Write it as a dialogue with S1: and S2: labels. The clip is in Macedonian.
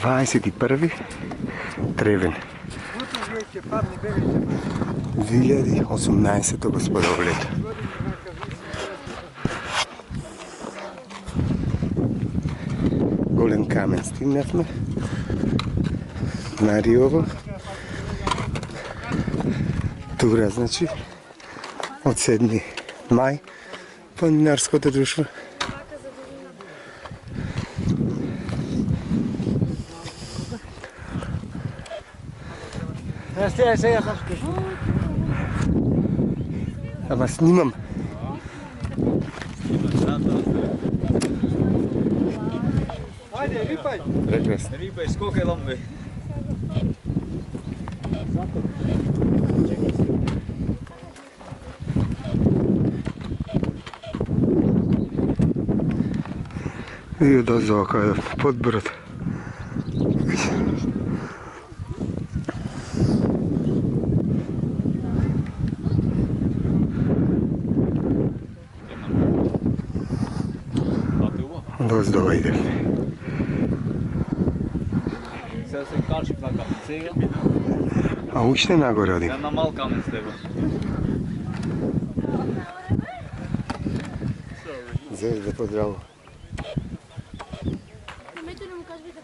S1: 21. Тревен. 2018 господово лето. Голен камен стигнахме на Риово. Тура, значи, од 7 мај, планинарското друштво. Ама снимам.
S2: Ajde, ripaj!
S1: Прекрасно.
S2: Ripaj, skokaj lambe.
S1: И одозва кај подброд. Доздова иде.
S2: Сега се качи на капицега.
S1: А уште нагоре одим.
S2: На мал камен с тебе.
S1: Зvezda поздраво.
S3: Nemojte da mu kažete da